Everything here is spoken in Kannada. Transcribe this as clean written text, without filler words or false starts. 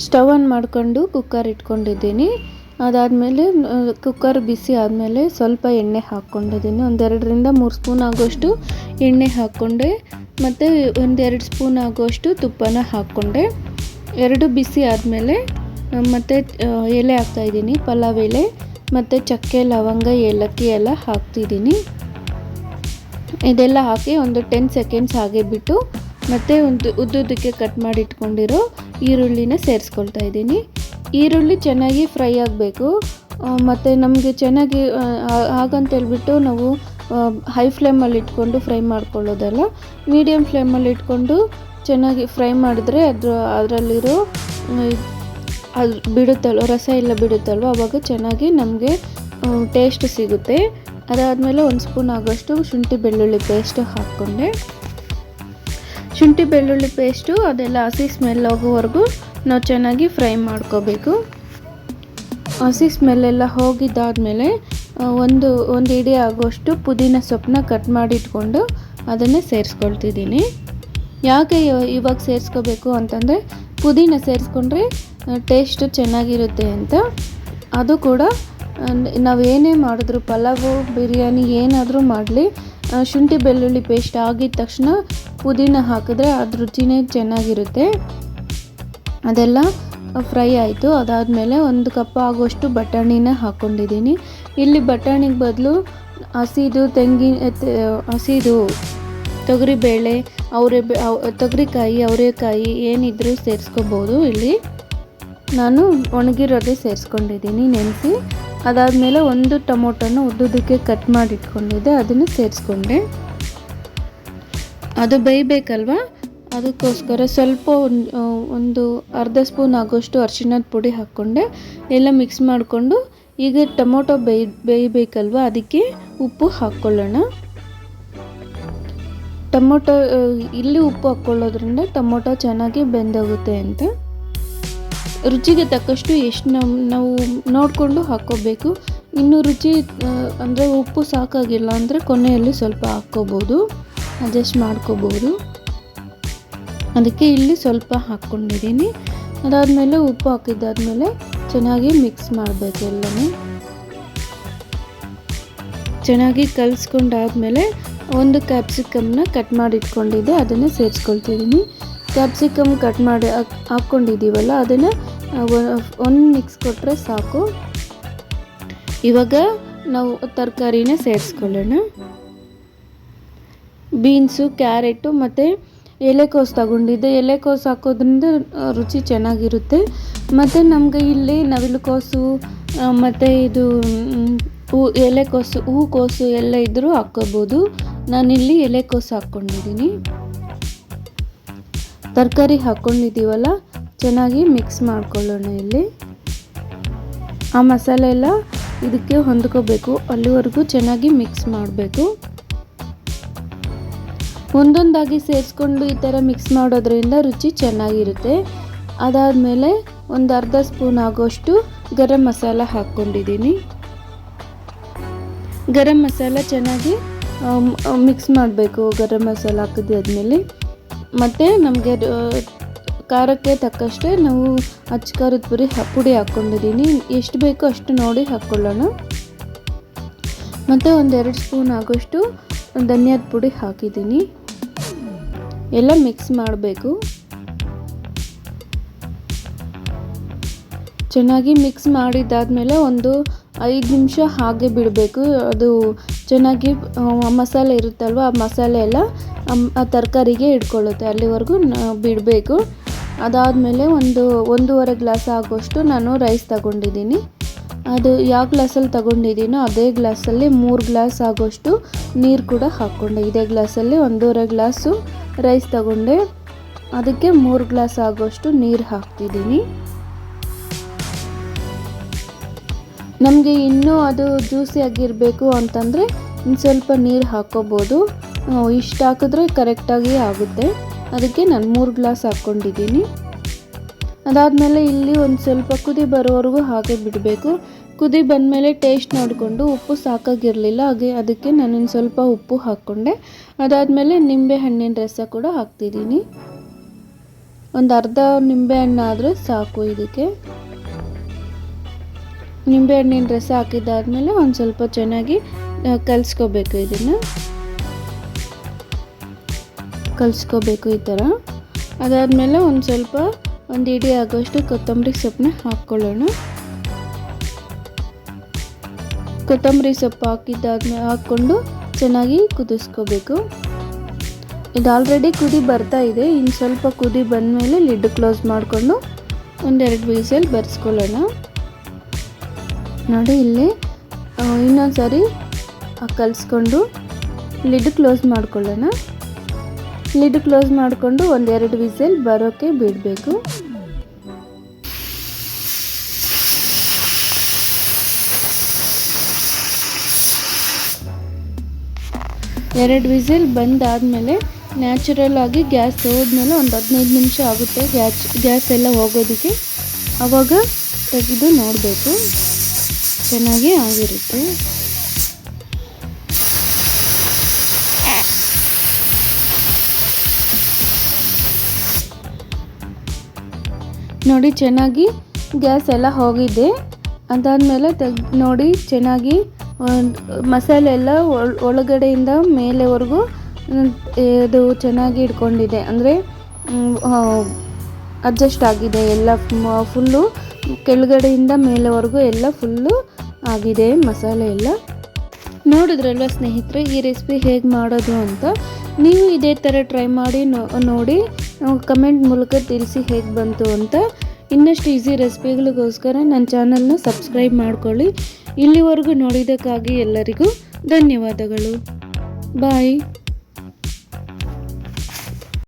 ಸ್ಟವ್ ಆನ್ ಮಾಡ್ಕೊಂಡು ಕುಕ್ಕರ್ ಇಟ್ಕೊಂಡಿದ್ದೀನಿ. ಅದಾದಮೇಲೆ ಕುಕ್ಕರ್ ಬಿಸಿ ಆದಮೇಲೆ ಸ್ವಲ್ಪ ಎಣ್ಣೆ ಹಾಕ್ಕೊಂಡಿದ್ದೀನಿ. 1-2 ಸ್ಪೂನ್ ಆಗೋಷ್ಟು ಎಣ್ಣೆ ಹಾಕ್ಕೊಂಡೆ ಮತ್ತು 1-2 ಸ್ಪೂನ್ ಆಗೋಷ್ಟು ತುಪ್ಪನ ಹಾಕ್ಕೊಂಡೆ. 2 ಬಿಸಿ ಆದಮೇಲೆ ಮತ್ತು ಎಲೆ ಹಾಕ್ತಾಯಿದ್ದೀನಿ, ಪಲಾವ್ ಎಲೆ ಮತ್ತು ಚಕ್ಕೆ, ಲವಂಗ, ಏಲಕ್ಕಿ ಎಲ್ಲ ಹಾಕ್ತಿದ್ದೀನಿ. ಇದೆಲ್ಲ ಹಾಕಿ ಒಂದು 10 ಸೆಕೆಂಡ್ಸ್ ಹಾಗೆ ಬಿಟ್ಟು ಮತ್ತು ಉದ್ದುದಕ್ಕೆ ಕಟ್ ಮಾಡಿ ಇಟ್ಕೊಂಡಿರೋ ಈರುಳ್ಳಿನ ಸೇರಿಸ್ಕೊಳ್ತಾ ಇದ್ದೀನಿ. ಈರುಳ್ಳಿ ಚೆನ್ನಾಗಿ ಫ್ರೈ ಆಗಬೇಕು ಮತ್ತು ನಮಗೆ ಚೆನ್ನಾಗಿ ಹಾಗಂತೇಳ್ಬಿಟ್ಟು ನಾವು ಹೈ ಫ್ಲೇಮಲ್ಲಿ ಇಟ್ಕೊಂಡು ಫ್ರೈ ಮಾಡ್ಕೊಳ್ಳೋದಲ್ಲ, ಮೀಡಿಯಮ್ ಫ್ಲೇಮಲ್ಲಿ ಇಟ್ಕೊಂಡು ಚೆನ್ನಾಗಿ ಫ್ರೈ ಮಾಡಿದ್ರೆ ಅದರಲ್ಲಿರೋ ಅದು ಬಿಡುತ್ತಲ್ವ, ರಸ ಎಲ್ಲ ಬಿಡುತ್ತಲ್ವ, ಆವಾಗ ಚೆನ್ನಾಗಿ ನಮಗೆ ಟೇಸ್ಟ್ ಸಿಗುತ್ತೆ. ಅದಾದಮೇಲೆ 1 ಸ್ಪೂನ್ ಆಗೋಷ್ಟು ಶುಂಠಿ ಬೆಳ್ಳುಳ್ಳಿ ಪೇಸ್ಟ್ ಹಾಕ್ಕೊಂಡೆ. ಶುಂಠಿ ಬೆಳ್ಳುಳ್ಳಿ ಪೇಸ್ಟು ಅದೆಲ್ಲ ಹಸಿ ಸ್ಮೆಲ್ ಹೋಗೋವರೆಗೂ ನಾವು ಚೆನ್ನಾಗಿ ಫ್ರೈ ಮಾಡ್ಕೋಬೇಕು. ಹಸಿ ಸ್ಮೆಲ್ಲೆಲ್ಲ ಹೋಗಿದ್ದಾದಮೇಲೆ ಒಂದು ಇಡೀ ಆಗೋಷ್ಟು ಪುದೀನ ಸೊಪ್ಪನ್ನ ಕಟ್ ಮಾಡಿ ಇಟ್ಕೊಂಡು ಅದನ್ನು ಸೇರಿಸ್ಕೊಳ್ತಿದ್ದೀನಿ. ಯಾಕೆ ಇವಾಗ ಸೇರಿಸ್ಕೋಬೇಕು ಅಂತಂದರೆ ಪುದೀನ ಸೇರಿಸ್ಕೊಂಡ್ರೆ ಟೇಸ್ಟು ಚೆನ್ನಾಗಿರುತ್ತೆ ಅಂತ. ಅದು ಕೂಡ ನಾವು ಏನೇ ಮಾಡಿದ್ರು, ಪಲಾವು, ಬಿರಿಯಾನಿ ಏನಾದರೂ ಮಾಡಲಿ, ಶುಂಠಿ ಬೆಳ್ಳುಳ್ಳಿ ಪೇಸ್ಟ್ ಆಗಿದ ತಕ್ಷಣ ಪುದೀನ ಹಾಕಿದ್ರೆ ಅದು ರುಚಿನೇ ಚೆನ್ನಾಗಿರುತ್ತೆ. ಅದೆಲ್ಲ ಫ್ರೈ ಆಯಿತು. ಅದಾದಮೇಲೆ 1 ಕಪ್ ಆಗೋಷ್ಟು ಬಟಾಣಿನ ಹಾಕ್ಕೊಂಡಿದ್ದೀನಿ. ಇಲ್ಲಿ ಬಟಾಣಿಗೆ ಬದಲು ಹಸಿದು ತೊಗರಿಬೇಳೆ, ತೊಗರಿಕಾಯಿ, ಅವರೆಕಾಯಿ ಏನಿದ್ರೂ ಸೇರಿಸ್ಕೋಬೋದು. ಇಲ್ಲಿ ನಾನು ಒಣಗಿರೋದೇ ಸೇರಿಸ್ಕೊಂಡಿದ್ದೀನಿ ನೆನೆಸಿ. ಅದಾದಮೇಲೆ 1 ಟೊಮೊಟೊನ ಉದ್ದುದಕ್ಕೆ ಕಟ್ ಮಾಡಿ ಇಟ್ಕೊಂಡಿದ್ದೆ, ಅದನ್ನು ಸೇರಿಸ್ಕೊಂಡೆ. ಅದು ಬೇಯಬೇಕಲ್ವ, ಅದಕ್ಕೋಸ್ಕರ ಸ್ವಲ್ಪ ಒಂದು ಅರ್ಧ ಸ್ಪೂನ್ ಆಗೋಷ್ಟು ಅರಿಶಿಣದ ಪುಡಿ ಹಾಕ್ಕೊಂಡೆ. ಎಲ್ಲ ಮಿಕ್ಸ್ ಮಾಡಿಕೊಂಡು ಈಗ ಟೊಮೊಟೊ ಬೇಯಬೇಕಲ್ವ, ಅದಕ್ಕೆ ಉಪ್ಪು ಹಾಕ್ಕೊಳ್ಳೋಣ. ಟೊಮೊಟೊ ಇಲ್ಲಿ ಉಪ್ಪು ಹಾಕ್ಕೊಳ್ಳೋದ್ರಿಂದ ಟೊಮೊಟೊ ಚೆನ್ನಾಗಿ ಬೆಂದೋಗುತ್ತೆ ಅಂತ. ರುಚಿಗೆ ತಕ್ಕಷ್ಟು ಎಷ್ಟು ನಾವು ನೋಡಿಕೊಂಡು ಹಾಕ್ಕೋಬೇಕು. ಇನ್ನು ರುಚಿ ಅಂದರೆ ಉಪ್ಪು ಸಾಕಾಗಿಲ್ಲ ಅಂದರೆ ಕೊನೆಯಲ್ಲಿ ಸ್ವಲ್ಪ ಹಾಕ್ಕೋಬೋದು, ಅಡ್ಜಸ್ಟ್ ಮಾಡ್ಕೋಬೋದು. ಅದಕ್ಕೆ ಇಲ್ಲಿ ಸ್ವಲ್ಪ ಹಾಕ್ಕೊಂಡಿದ್ದೀನಿ. ಅದಾದಮೇಲೆ ಉಪ್ಪು ಹಾಕಿದ್ದಾದಮೇಲೆ ಚೆನ್ನಾಗಿ ಮಿಕ್ಸ್ ಮಾಡಬೇಕು. ಎಲ್ಲನೂ ಚೆನ್ನಾಗಿ ಕಲಿಸ್ಕೊಂಡಾದ್ಮೇಲೆ 1 ಕ್ಯಾಪ್ಸಿಕಮ್ನ ಕಟ್ ಮಾಡಿ ಇಟ್ಕೊಂಡಿದ್ದೆ, ಅದನ್ನು ಸೇರಿಸ್ಕೊಳ್ತಿದ್ದೀನಿ. ಕ್ಯಾಪ್ಸಿಕಮ್ ಕಟ್ ಮಾಡಿ ಹಾಕ್ಕೊಂಡಿದ್ದೀವಲ್ಲ, ಅದನ್ನು 1 ಮಿಕ್ಸ್ ಕೊಟ್ಟರೆ ಸಾಕು. ಇವಾಗ ನಾವು ತರಕಾರಿನ ಸೇರಿಸ್ಕೊಳ್ಳೋಣ. ಬೀನ್ಸು, ಕ್ಯಾರೆಟು ಮತ್ತು ಎಲೆಕೋಸು ತಗೊಂಡಿದ್ದೆ. ಎಲೆಕೋಸು ಹಾಕೋದ್ರಿಂದ ರುಚಿ ಚೆನ್ನಾಗಿರುತ್ತೆ. ಮತ್ತು ನಮಗೆ ಇಲ್ಲಿ ನವಿಲುಕೋಸು ಮತ್ತು ಇದು ಎಲೆಕೋಸು, ಹೂಕೋಸು ಎಲ್ಲ ಇದ್ದರೂ ಹಾಕ್ಕೋಬೋದು. ನಾನಿಲ್ಲಿ ಎಲೆಕೋಸು ಹಾಕ್ಕೊಂಡಿದ್ದೀನಿ. ತರಕಾರಿ ಹಾಕ್ಕೊಂಡಿದ್ದೀವಲ್ಲ, ಚೆನ್ನಾಗಿ ಮಿಕ್ಸ್ ಮಾಡ್ಕೊಳ್ಳೋಣ. ಇಲ್ಲಿ ಆ ಮಸಾಲೆ ಎಲ್ಲ ಇದಕ್ಕೆ ಹೊಂದ್ಕೋಬೇಕು, ಅಲ್ಲಿವರೆಗೂ ಚೆನ್ನಾಗಿ ಮಿಕ್ಸ್ ಮಾಡಬೇಕು. ಒಂದೊಂದಾಗಿ ಸೇರಿಸ್ಕೊಂಡು ಈ ಥರ ಮಿಕ್ಸ್ ಮಾಡೋದ್ರಿಂದ ರುಚಿ ಚೆನ್ನಾಗಿರುತ್ತೆ. ಅದಾದಮೇಲೆ 1 ಅರ್ಧ ಸ್ಪೂನ್ ಆಗೋಷ್ಟು ಗರಂ ಮಸಾಲ ಹಾಕ್ಕೊಂಡಿದ್ದೀನಿ. ಗರಂ ಮಸಾಲ ಚೆನ್ನಾಗಿ ಮಿಕ್ಸ್ ಮಾಡಬೇಕು. ಗರಂ ಮಸಾಲ ಹಾಕಿದ್ದಾದ್ಮೇಲೆ ಮತ್ತು ನಮಗೆ ಖಾರಕ್ಕೆ ತಕ್ಕಷ್ಟೇ ನಾವು ಖಾರದ ಪುಡಿ ಹಾಕ್ಕೊಂಡಿದ್ದೀನಿ. ಎಷ್ಟು ಬೇಕೋ ಅಷ್ಟು ನೋಡಿ ಹಾಕ್ಕೊಳ್ಳೋಣ. ಮತ್ತು 1-2 ಸ್ಪೂನ್ ಆಗೋಷ್ಟು ಧನಿಯಾದ ಪುಡಿ ಹಾಕಿದ್ದೀನಿ. ಎಲ್ಲ ಮಿಕ್ಸ್ ಮಾಡಬೇಕು. ಚೆನ್ನಾಗಿ ಮಿಕ್ಸ್ ಮಾಡಿದ್ದಾದಮೇಲೆ ಒಂದು 5 ನಿಮಿಷ ಹಾಗೆ ಬಿಡಬೇಕು. ಅದು ಚೆನ್ನಾಗಿ ಮಸಾಲೆ ಇರುತ್ತಲ್ವ, ಆ ಮಸಾಲೆ ಎಲ್ಲ ಆ ತರಕಾರಿಗೆ ಇಟ್ಕೊಳ್ಳುತ್ತೆ, ಅಲ್ಲಿವರೆಗೂ ಬಿಡಬೇಕು. ಅದಾದಮೇಲೆ 1.5 ಗ್ಲಾಸ್ ಆಗೋಷ್ಟು ನಾನು ರೈಸ್ ತಗೊಂಡಿದ್ದೀನಿ. ಅದು ಯಾವ ಗ್ಲಾಸಲ್ಲಿ ತಗೊಂಡಿದ್ದೀನೋ ಅದೇ ಗ್ಲಾಸಲ್ಲಿ 3 ಗ್ಲಾಸ್ ಆಗೋಷ್ಟು ನೀರು ಕೂಡ ಹಾಕ್ಕೊಂಡೆ. ಇದೇ ಗ್ಲಾಸಲ್ಲಿ 1.5 ಗ್ಲಾಸು ರೈಸ್ ತಗೊಂಡೆ, ಅದಕ್ಕೆ 3 ಗ್ಲಾಸ್ ಆಗೋಷ್ಟು ನೀರು ಹಾಕ್ತಿದ್ದೀನಿ. ನಮಗೆ ಇನ್ನೂ ಅದು ಜ್ಯೂಸಿಯಾಗಿರಬೇಕು ಅಂತಂದರೆ ಇನ್ನು ಸ್ವಲ್ಪ ನೀರು ಹಾಕ್ಕೋಬೋದು. ಇಷ್ಟು ಹಾಕಿದ್ರೆ ಕರೆಕ್ಟಾಗಿ ಆಗುತ್ತೆ. ಅದಕ್ಕೆ ನಾನು 3 ಗ್ಲಾಸ್ ಹಾಕ್ಕೊಂಡಿದ್ದೀನಿ. ಅದಾದಮೇಲೆ ಇಲ್ಲಿ ಒಂದು ಸ್ವಲ್ಪ ಕುದಿ ಬರೋವರೆಗೂ ಹಾಗೆ ಬಿಡಬೇಕು. ಕುದಿ ಬಂದಮೇಲೆ ಟೇಸ್ಟ್ ನೋಡಿಕೊಂಡು ಉಪ್ಪು ಸಾಕಾಗಿರಲಿಲ್ಲ, ಅದಕ್ಕೆ ನಾನು ಇನ್ನು ಸ್ವಲ್ಪ ಉಪ್ಪು ಹಾಕ್ಕೊಂಡೆ. ಅದಾದಮೇಲೆ ನಿಂಬೆ ಹಣ್ಣಿನ ರಸ ಕೂಡ ಹಾಕ್ತಿದ್ದೀನಿ. ಒಂದು ಅರ್ಧ ನಿಂಬೆಹಣ್ಣು ಆದರೆ ಸಾಕು. ಇದಕ್ಕೆ ನಿಂಬೆಹಣ್ಣಿನ ರಸ ಹಾಕಿದ್ದಾದಮೇಲೆ ಒಂದು ಸ್ವಲ್ಪ ಚೆನ್ನಾಗಿ ಕಲಿಸ್ಕೋಬೇಕು. ಇದನ್ನು ಕಲಿಸ್ಕೋಬೇಕು ಈ ಥರ. ಅದಾದಮೇಲೆ ಒಂದು ಇಡೀ ಆಗೋಷ್ಟು ಕೊತ್ತಂಬರಿ ಸೊಪ್ಪನ್ನ ಹಾಕ್ಕೊಳ್ಳೋಣ. ಕೊತ್ತಂಬರಿ ಸೊಪ್ಪು ಹಾಕ್ಕೊಂಡು ಚೆನ್ನಾಗಿ ಕುದಿಸ್ಕೋಬೇಕು. ಇದು ಆಲ್ರೆಡಿ ಕುದಿ ಬರ್ತಾ ಇದೆ. ಇನ್ನು ಸ್ವಲ್ಪ ಕುದಿ ಬಂದಮೇಲೆ ಲಿಡ್ ಕ್ಲೋಸ್ ಮಾಡಿಕೊಂಡು 1-2 ವಿಸಿಲ್ ಬರ್ಸ್ಕೊಳ್ಳೋಣ. ನೋಡಿ ಇಲ್ಲಿ ಇನ್ನೊಂದು ಸಾರಿ ಕಲಿಸ್ಕೊಂಡು ಲಿಡ್ ಕ್ಲೋಸ್ ಮಾಡ್ಕೊಳ್ಳೋಣ. ಲಿಡ್ ಕ್ಲೋಸ್ ಮಾಡಿಕೊಂಡು 1-2 ವಿಸಿಲ್ ಬರೋಕ್ಕೆ ಬಿಡಬೇಕು. ಎರಡು ವಿಸಿಲ್ ಬಂದಾದಮೇಲೆ ನ್ಯಾಚುರಲ್ ಆಗಿ ಗ್ಯಾಸ್ ಹೋದ್ಮೇಲೆ ಒಂದು 15 ನಿಮಿಷ ಆಗುತ್ತೆ ಗ್ಯಾಸ್ ಎಲ್ಲ ಹೋಗೋದಕ್ಕೆ. ಆವಾಗ ತೆಗೆದು ನೋಡಬೇಕು, ಚೆನ್ನಾಗಿ ಆಗಿರುತ್ತೆ. ನೋಡಿ ಚೆನ್ನಾಗಿ ಗ್ಯಾಸ್ ಎಲ್ಲ ಹೋಗಿದೆ. ಅದಾದಮೇಲೆ ನೋಡಿ ಚೆನ್ನಾಗಿ ಮಸಾಲೆ ಎಲ್ಲ ಒಳಗಡೆಯಿಂದ ಮೇಲೆವರೆಗೂ ಇದು ಚೆನ್ನಾಗಿ ಇಟ್ಕೊಂಡಿದೆ, ಅಂದರೆ ಅಡ್ಜಸ್ಟ್ ಆಗಿದೆ ಎಲ್ಲ. ಫುಲ್ಲು ಕೆಳಗಡೆಯಿಂದ ಮೇಲೆವರೆಗೂ ಎಲ್ಲ ಫುಲ್ಲು ಆಗಿದೆ ಮಸಾಲೆ ಎಲ್ಲ. ನೋಡಿದ್ರಲ್ವ ಸ್ನೇಹಿತರೆ ಈ ರೆಸಿಪಿ ಹೇಗೆ ಮಾಡೋದು ಅಂತ. ನೀವು ಇದೇ ಥರ ಟ್ರೈ ಮಾಡಿ ನೋಡಿ ಕಮೆಂಟ್ ಮೂಲಕ ತಿಳಿಸಿ ಹೇಗೆ ಬಂತು ಅಂತ. ಇನ್ನಷ್ಟು ಈಸಿ ರೆಸಿಪಿಗಳಿಗೋಸ್ಕರ ನನ್ನ ಚಾನಲ್ನ ಸಬ್ಸ್ಕ್ರೈಬ್ ಮಾಡ್ಕೊಳ್ಳಿ. ಇಲ್ಲಿವರೆಗೂ ನೋಡಿದ್ದಕ್ಕಾಗಿ ಎಲ್ಲರಿಗೂ ಧನ್ಯವಾದಗಳು. ಬಾಯ್.